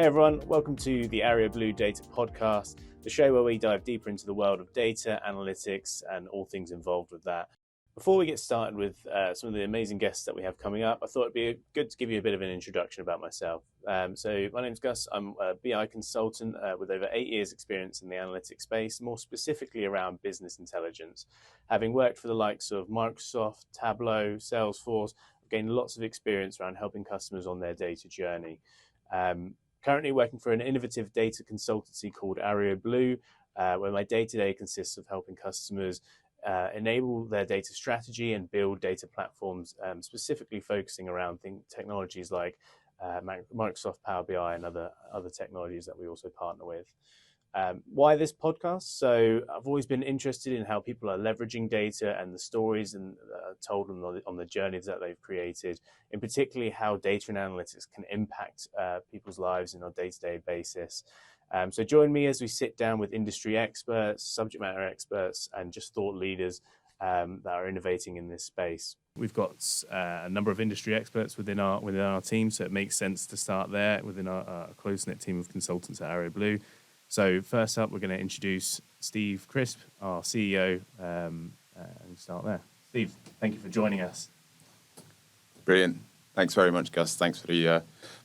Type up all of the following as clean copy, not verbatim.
Hey everyone, welcome to the Arreoblue Data Podcast, the show where we dive deeper into the world of data, analytics, and all things involved with that. Before we get started with some of the amazing guests that we have coming up, I thought it'd be good to give you a bit of an introduction about myself. So my name's Gus. I'm a BI consultant with over 8 years experience in the analytics space, more specifically around business intelligence. Having worked for the likes of Microsoft, Tableau, Salesforce, I've gained lots of experience around helping customers on their data journey. Currently working for an innovative data consultancy called Arreoblue, where my day-to-day consists of helping customers enable their data strategy and build data platforms, specifically focusing around technologies like Microsoft Power BI and other technologies that we also partner with. Why this podcast? So I've always been interested in how people are leveraging data and the stories and told on the journeys that they've created, in particularly how data and analytics can impact people's lives on a day-to-day basis. So join me as we sit down with industry experts, subject matter experts, and just thought leaders that are innovating in this space. We've got a number of industry experts within our team, so it makes sense to start there within our close-knit team of consultants at Arreoblue. So first up, we're going to introduce Steve Crisp, our CEO, and start there. Steve, thank you for joining us. Brilliant. Thanks very much, Gus. Thanks for the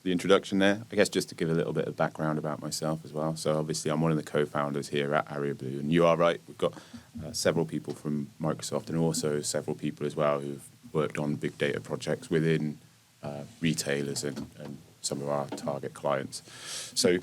introduction there. I guess just to give a little bit of background about myself as well. So obviously I'm one of the co-founders here at Arreoblue, and you are right, we've got several people from Microsoft and also several people as well who've worked on big data projects within retailers and some of our target clients. So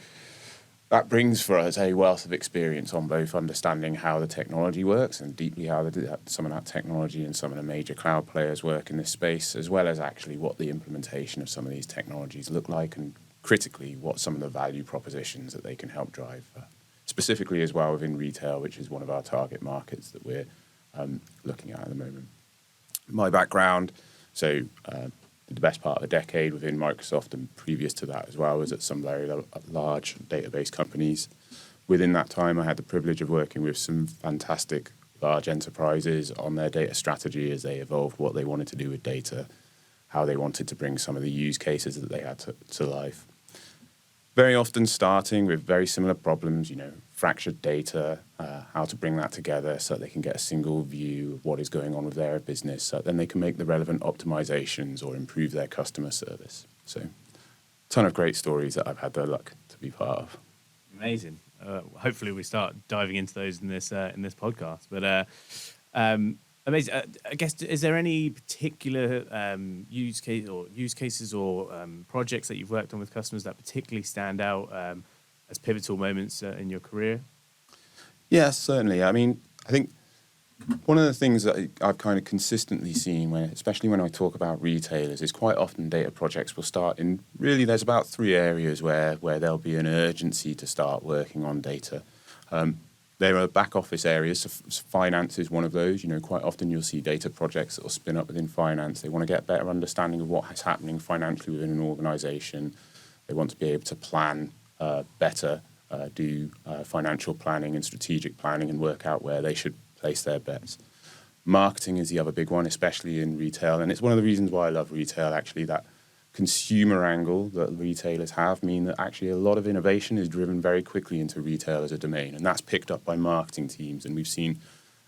that brings for us a wealth of experience on both understanding how the technology works and deeply how some of that technology and some of the major cloud players work in this space, as well as actually what the implementation of some of these technologies look like and critically what some of the value propositions that they can help drive, specifically as well within retail, which is one of our target markets that we're looking at the moment. My background, so the best part of a decade within Microsoft and previous to that as well was at some very large database companies. Within that time, I had the privilege of working with some fantastic large enterprises on their data strategy as they evolved what they wanted to do with data, how they wanted to bring some of the use cases that they had to life. Very often starting with very similar problems, fractured data, how to bring that together so that they can get a single view of what is going on with their business, so that then they can make the relevant optimizations or improve their customer service. So a ton of great stories that I've had the luck to be part of. Amazing. Hopefully we start diving into those in this podcast. But amazing. I guess, is there any particular use cases or projects that you've worked on with customers that particularly stand out as pivotal moments in your career? Yes, certainly. I mean, I think one of the things that I've kind of consistently seen, especially when I talk about retailers, is quite often data projects will start in, really there's about 3 areas where there'll be an urgency to start working on data. There are back office areas, so finance is one of those. Quite often you'll see data projects that will spin up within finance. They want to get a better understanding of what is happening financially within an organization. They want to be able to plan better, do financial planning and strategic planning and work out where they should place their bets. Marketing is the other big one, especially in retail. And it's one of the reasons why I love retail, actually, that consumer angle that retailers have mean that actually a lot of innovation is driven very quickly into retail as a domain. And that's picked up by marketing teams. And we've seen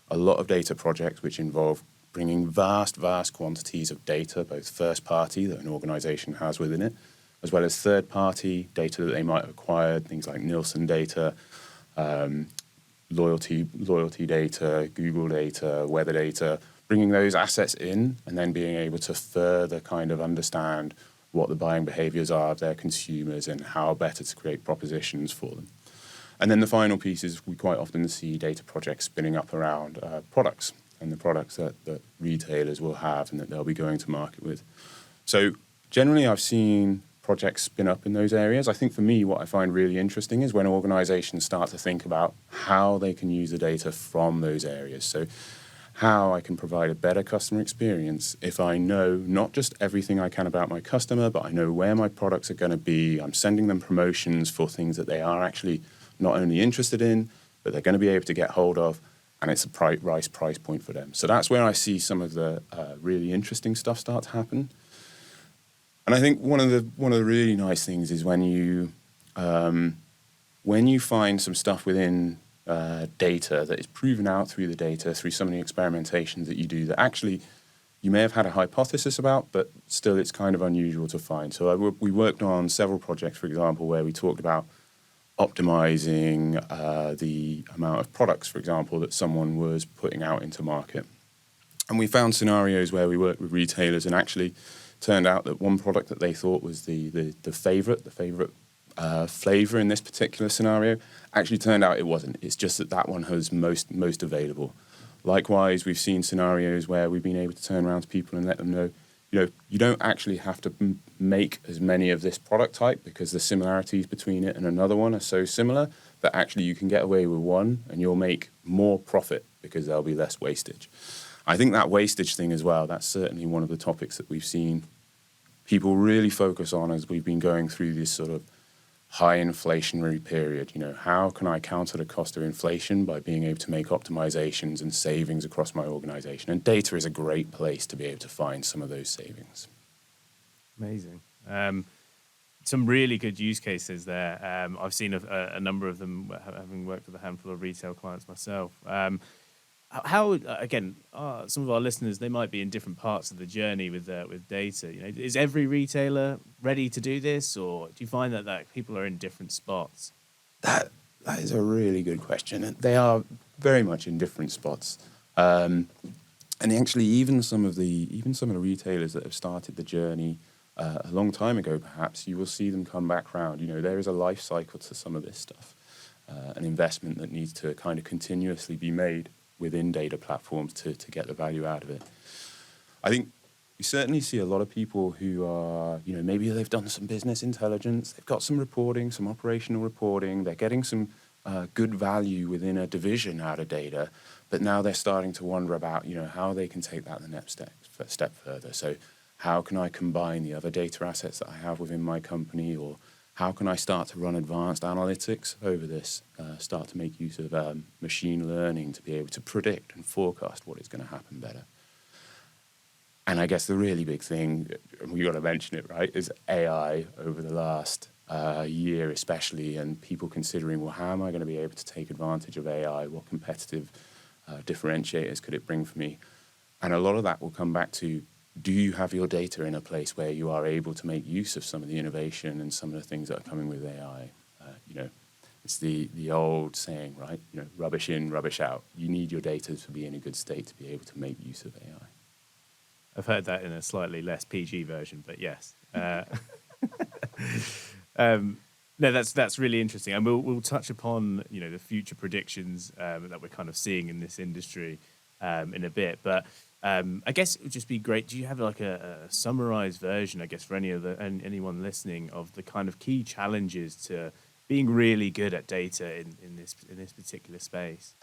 a lot of data projects which involve bringing vast quantities of data, both first party that an organization has within it, as well as third party data that they might have acquired, things like Nielsen data, loyalty data, Google data, weather data, bringing those assets in and then being able to further kind of understand what the buying behaviors are of their consumers and how better to create propositions for them. And then the final piece is we quite often see data projects spinning up around products and the products that retailers will have and that they'll be going to market with. So generally I've seen projects spin up in those areas. I think for me, what I find really interesting is when organizations start to think about how they can use the data from those areas. So how I can provide a better customer experience if I know not just everything I can about my customer, but I know where my products are going to be. I'm sending them promotions for things that they are actually not only interested in, but they're going to be able to get hold of, and it's a price point for them. So that's where I see some of the really interesting stuff start to happen. And I think one of the really nice things is when you when you find some stuff within data that is proven out through the data, through some of the experimentations that you do that actually you may have had a hypothesis about, but still it's kind of unusual to find. So we worked on several projects, for example, where we talked about optimizing the amount of products, for example, that someone was putting out into market. And we found scenarios where we worked with retailers and actually turned out that one product that they thought was the favorite flavor in this particular scenario actually turned out it wasn't. It's just that one was most available. Likewise, we've seen scenarios where we've been able to turn around to people and let them know, you don't actually have to make as many of this product type because the similarities between it and another one are so similar that actually you can get away with one and you'll make more profit because there'll be less wastage. I think that wastage thing as well, that's certainly one of the topics that we've seen people really focus on as we've been going through this sort of high inflationary period. How can I counter the cost of inflation by being able to make optimizations and savings across my organization? And data is a great place to be able to find some of those savings. Amazing. Some really good use cases there. I've seen a number of them, having worked with a handful of retail clients myself. How, again, some of our listeners, they might be in different parts of the journey with data. Is every retailer ready to do this, or do you find that people are in different spots? That is a really good question. They are very much in different spots. And actually, even some of the retailers that have started the journey a long time ago, perhaps, you will see them come back round. There is a life cycle to some of this stuff, an investment that needs to kind of continuously be made within data platforms to get the value out of it. I think we certainly see a lot of people who are, maybe they've done some business intelligence, they've got some reporting, some operational reporting, they're getting some good value within a division out of data, but now they're starting to wonder about, how they can take that the next step further. So how can I combine the other data assets that I have within my company, or how can I start to run advanced analytics over this, start to make use of machine learning to be able to predict and forecast what is going to happen better? And I guess the really big thing, and we got to mention it, right, is AI over the last year especially, and people considering, well, how am I going to be able to take advantage of AI? What competitive differentiators could it bring for me? And a lot of that will come back to, do you have your data in a place where you are able to make use of some of the innovation and some of the things that are coming with AI? It's the old saying, right? Rubbish in, rubbish out. You need your data to be in a good state to be able to make use of AI. I've heard that in a slightly less PG version, but yes. No, that's really interesting, and we'll touch upon the future predictions that we're kind of seeing in this industry in a bit, but. I guess it would just be great. Do you have like a summarized version, I guess, for anyone listening, of the kind of key challenges to being really good at data in this particular space?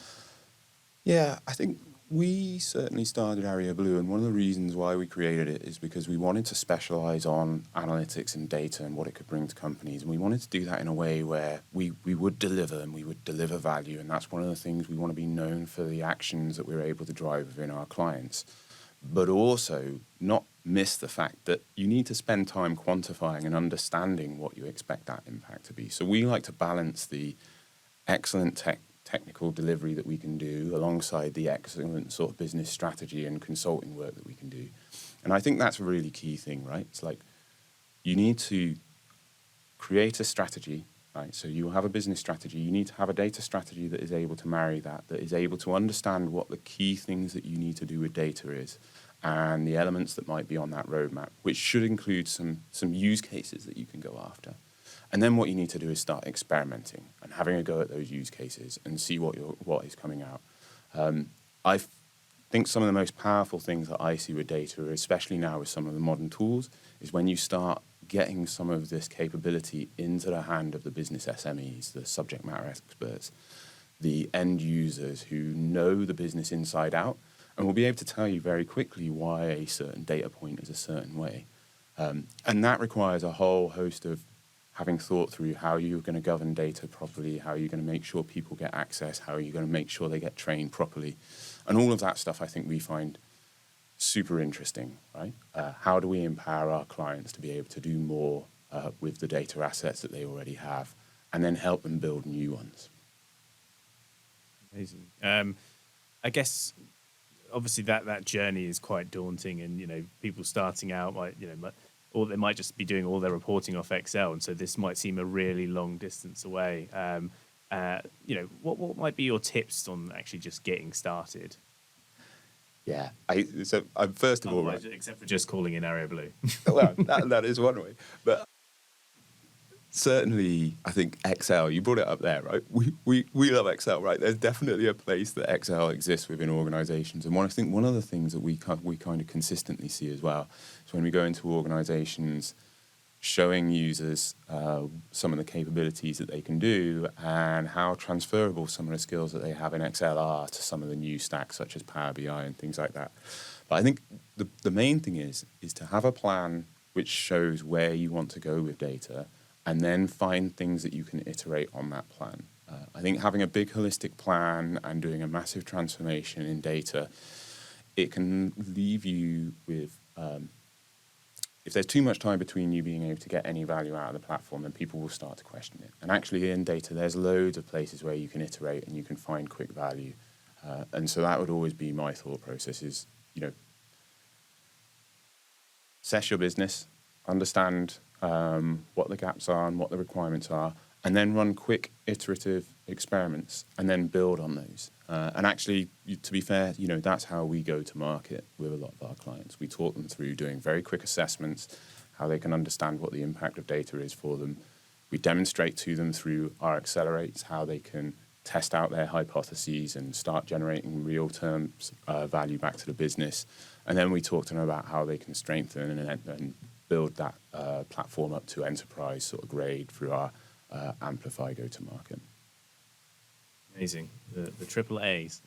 Yeah, I think we certainly started Arreoblue, and one of the reasons why we created it is because we wanted to specialize on analytics and data and what it could bring to companies. And we wanted to do that in a way where we would deliver, and we would deliver value. And that's one of the things we want to be known for, the actions that we're able to drive within our clients. But also not miss the fact that you need to spend time quantifying and understanding what you expect that impact to be. So we like to balance the excellent technical delivery that we can do alongside the excellent sort of business strategy and consulting work that we can do. And I think that's a really key thing, right? It's like you need to create a strategy, right? So you have a business strategy. You need to have a data strategy that is able to marry that is able to understand what the key things that you need to do with data is and the elements that might be on that roadmap, which should include some use cases that you can go after. And then what you need to do is start experimenting and having a go at those use cases and see what is coming out. I think some of the most powerful things that I see with data, especially now with some of the modern tools, is when you start getting some of this capability into the hand of the business SMEs, the subject matter experts, the end users who know the business inside out, and will be able to tell you very quickly why a certain data point is a certain way. And that requires a whole host of having thought through how you're going to govern data properly, how you're going to make sure people get access, how you're going to make sure they get trained properly. And all of that stuff I think we find super interesting, right? How do we empower our clients to be able to do more with the data assets that they already have? and then help them build new ones. Amazing. I guess obviously that journey is quite daunting, and people starting out or they might just be doing all their reporting off Excel, and so this might seem a really long distance away. What might be your tips on actually just getting started? Yeah, first of all, right, except for just calling in Arreoblue. well, that is one way, but certainly, I think Excel, you brought it up there, right? We love Excel, right? There's definitely a place that Excel exists within organizations. And I think one of the things that we kind of consistently see as well is when we go into organizations, showing users some of the capabilities that they can do and how transferable some of the skills that they have in Excel are to some of the new stacks such as Power BI and things like that. But I think the main thing is to have a plan which shows where you want to go with data, and then find things that you can iterate on that plan. I think having a big holistic plan and doing a massive transformation in data, it can leave you with, if there's too much time between you being able to get any value out of the platform, then people will start to question it. And actually in data, there's loads of places where you can iterate and you can find quick value. And so that would always be my thought process is, assess your business, understand what the gaps are and what the requirements are, and then run quick iterative experiments and then build on those. And actually, to be fair, that's how we go to market with a lot of our clients. We talk them through doing very quick assessments, how they can understand what the impact of data is for them. We demonstrate to them through our accelerates how they can test out their hypotheses and start generating real-term value back to the business. And then we talk to them about how they can strengthen and build that platform up to enterprise sort of grade through our Amplify go-to-market. Amazing, the triple A's.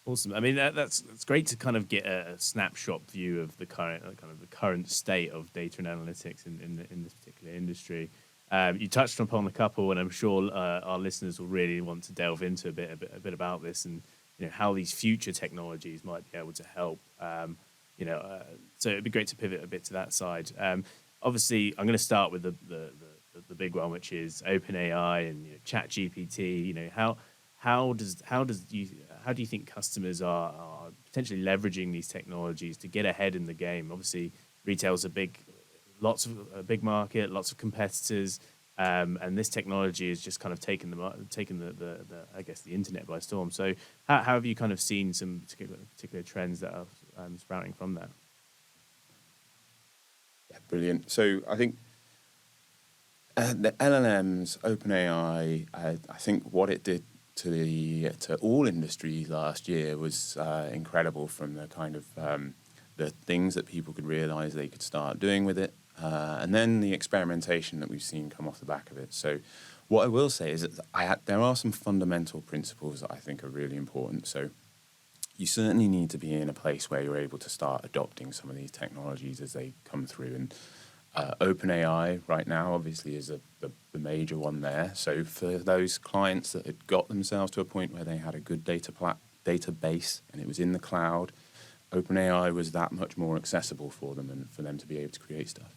Awesome. I mean, that's great to kind of get a snapshot view of the current state of data and analytics in this particular industry. You touched upon a couple, and I'm sure our listeners will really want to delve into a bit about this and how these future technologies might be able to help. So it'd be great to pivot a bit to that side. Obviously, I'm going to start with the big one, which is OpenAI and ChatGPT. How do you think customers are potentially leveraging these technologies to get ahead in the game? Obviously, retail's a big market, lots of competitors, and this technology has just kind of taken the internet by storm. So, how have you kind of seen some particular trends that are sprouting from that? Yeah, brilliant. So I think the LLMs, OpenAI, I think what it did to all industries last year was incredible. From the kind of the things that people could realize they could start doing with it, and then the experimentation that we've seen come off the back of it. So what I will say is that there are some fundamental principles that I think are really important. So you certainly need to be in a place where you're able to start adopting some of these technologies as they come through. And OpenAI right now obviously is the major one there. So for those clients that had got themselves to a point where they had a good database and it was in the cloud, OpenAI was that much more accessible for them and for them to be able to create stuff.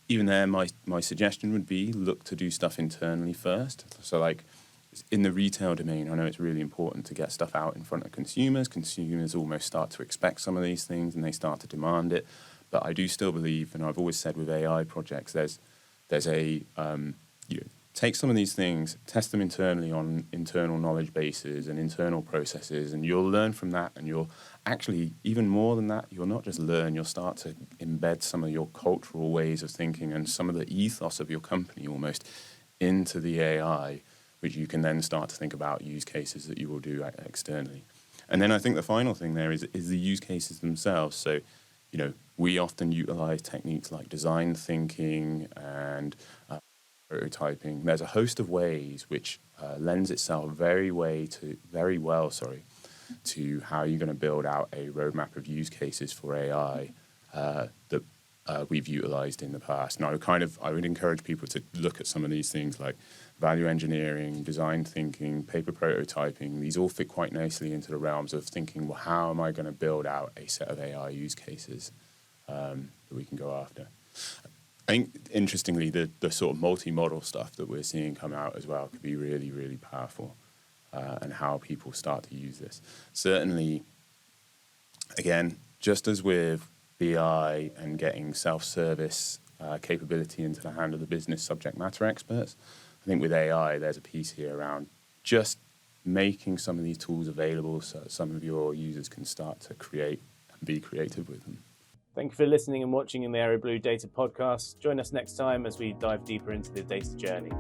Even there, my suggestion would be look to do stuff internally first. So like in the retail domain, I know it's really important to get stuff out in front of consumers. Consumers almost start to expect some of these things and they start to demand it. But I do still believe, and I've always said with AI projects, there's a take some of these things, test them internally on internal knowledge bases and internal processes, and you'll learn from that. And you'll actually, even more than that, you'll not just learn, you'll start to embed some of your cultural ways of thinking and some of the ethos of your company almost into the AI, which you can then start to think about use cases that you will do externally. And then I think the final thing there is the use cases themselves. So, we often utilize techniques like design thinking and prototyping. There's a host of ways which lends itself very well to how you're going to build out a roadmap of use cases for AI that we've utilized in the past. And I would encourage people to look at some of these things like value engineering, design thinking, paper prototyping. These all fit quite nicely into the realms of thinking, well, how am I going to build out a set of AI use cases that we can go after? think, interestingly, the sort of multi-model stuff that we're seeing come out as well could be really, really powerful, and how people start to use this. Certainly, again, just as with BI and getting self-service capability into the hand of the business subject matter experts, I think with AI, there's a piece here around just making some of these tools available so some of your users can start to create and be creative with them. Thank you for listening and watching in the Arreoblue Data Podcast. Join us next time as we dive deeper into the data journey.